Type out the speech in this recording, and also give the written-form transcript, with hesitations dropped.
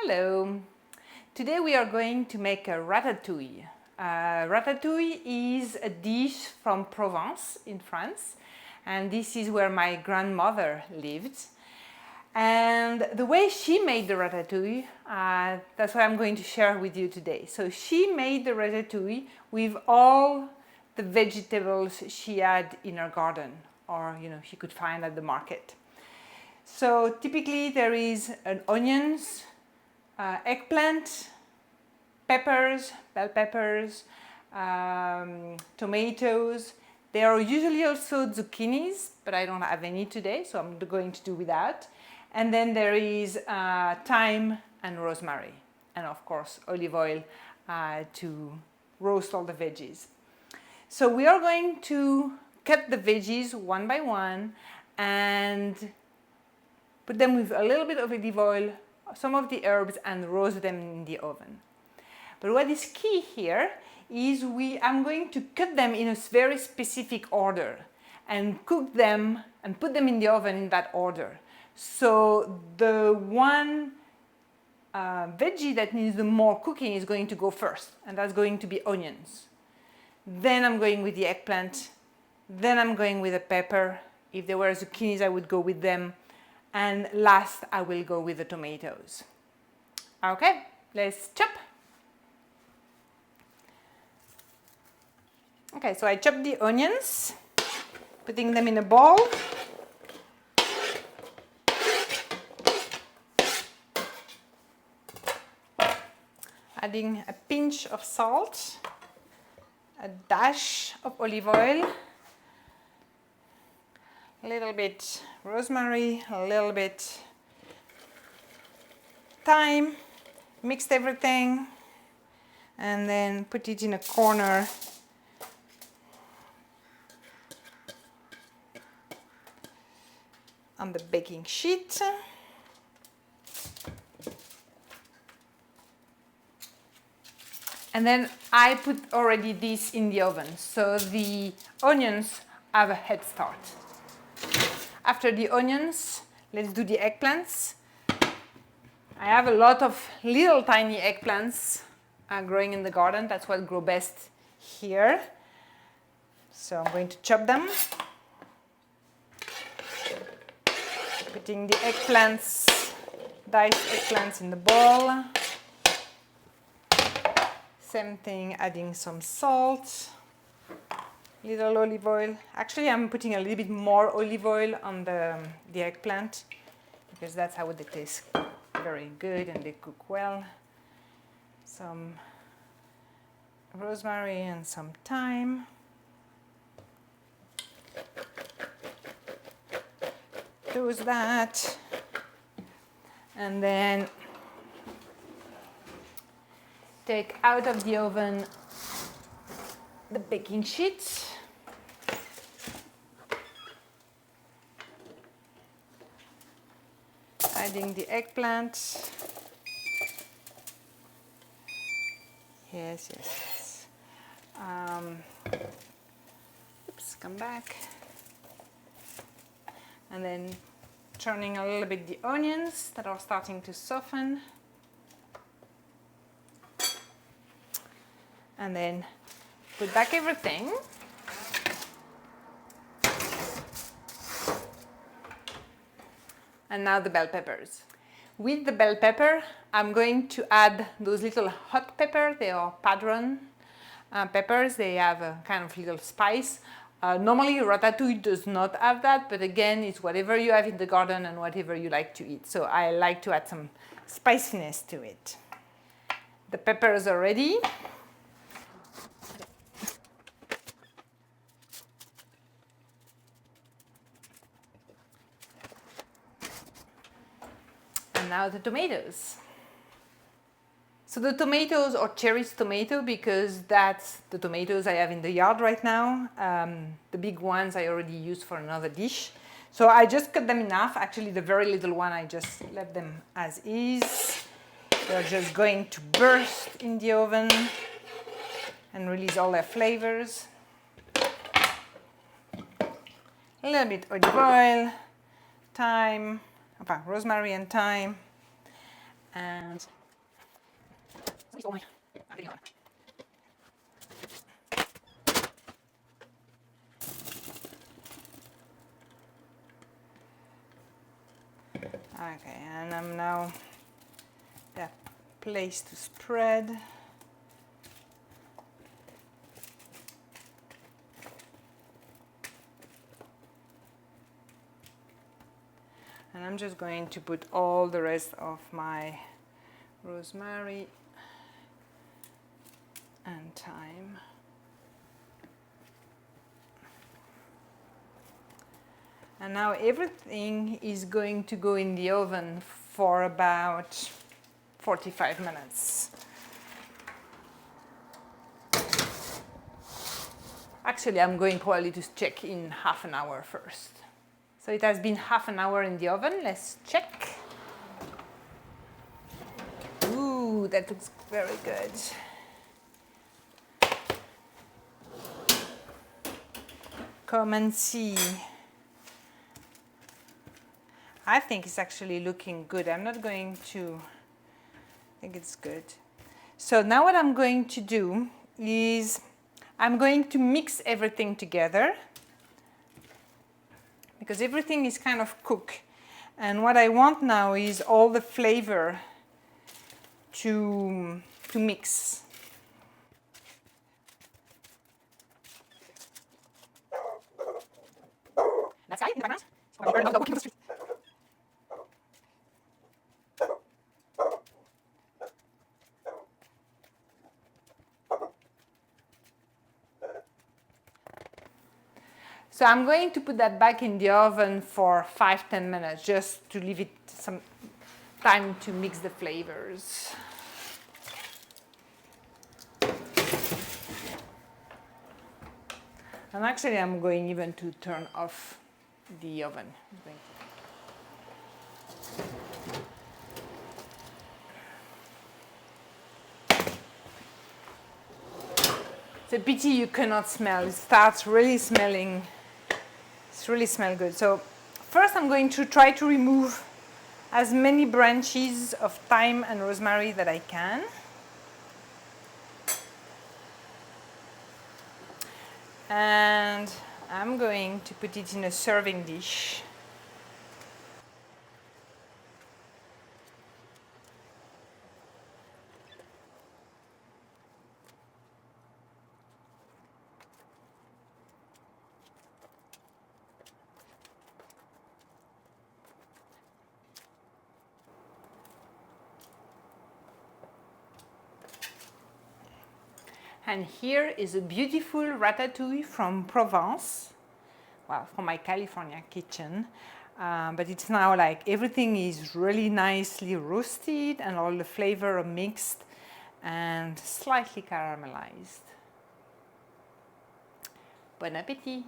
Hello! Today we are going to make a ratatouille. Ratatouille is a dish from Provence in France, and this is where my grandmother lived. And the way she made the ratatouille, that's what I'm going to share with you today. So she made the ratatouille with all the vegetables she had in her garden, or she could find at the market. So typically there is an onions, eggplant, peppers, bell peppers, tomatoes. There are usually also zucchinis, but I don't have any today, so I'm going to do without. And then there is thyme and rosemary, and of course olive oil to roast all the veggies. So we are going to cut the veggies one by one and put them with a little bit of olive oil, some of the herbs, and roast them in the oven. But what is key here is I'm going to cut them in a very specific order and cook them and put them in the oven in that order. So the one veggie that needs the more cooking is going to go first, and that's going to be onions. Then I'm going with the eggplant. Then I'm going with the pepper. If there were zucchinis, I would go with them. And last, I will go with the tomatoes. Okay, let's chop. Okay, so I chopped the onions, putting them in a bowl. Adding a pinch of salt, a dash of olive oil, a little bit rosemary, a little bit thyme, mixed everything, and then put it in a corner. On the baking sheet. And then I put already this in the oven, so the onions have a head start. After the onions, let's do the eggplants. I have a lot of little tiny eggplants growing in the garden. That's what grow best here. So I'm going to chop them. Putting the eggplants, diced eggplants in the bowl. Same thing, adding some salt, little olive oil. Actually, I'm putting a little bit more olive oil on the eggplant because that's how they taste very good and they cook well. Some rosemary and some thyme. Toast that, and then take out of the oven the baking sheet. Adding the eggplant. Yes. Oops, come back. And then turning a little bit the onions that are starting to soften. And then put back everything. And now the bell peppers. With the bell pepper, I'm going to add those little hot pepper. They are padron peppers. They have a kind of little spice. Normally ratatouille does not have that, but again, it's whatever you have in the garden and whatever you like to eat. So I like to add some spiciness to it. The peppers are ready. And now the tomatoes. So the tomatoes are cherries tomato because that's the tomatoes I have in the yard right now. The big ones I already used for another dish. So I just cut them in half. Actually, the very little one, I just left them as is. They're just going to burst in the oven and release all their flavors. A little bit olive oil, thyme, rosemary and thyme, and Okay, and I'm now that place to spread. And I'm just going to put all the rest of my rosemary and thyme. And now everything is going to go in the oven for about 45 minutes. Actually, I'm going probably to check in half an hour first. So it has been half an hour in the oven. Let's check. Ooh, that looks very good. Come and see. I think it's actually looking good. I'm not going to, I think it's good. So now what I'm going to do is I'm going to mix everything together because everything is kind of cooked. And what I want now is all the flavor to mix. That guy in the background? Probably not walking the street. So I'm going to put that back in the oven for 5-10 minutes just to leave it some time to mix the flavors. And actually I'm going even to turn off the oven. It's a pity you cannot smell. It starts really smelling. It's really smell good. So first I'm going to try to remove as many branches of thyme and rosemary that I can. And I'm going to put it in a serving dish. And here is a beautiful ratatouille from Provence, well, from my California kitchen. But it's now like everything is really nicely roasted and all the flavor are mixed and slightly caramelized. Bon appétit!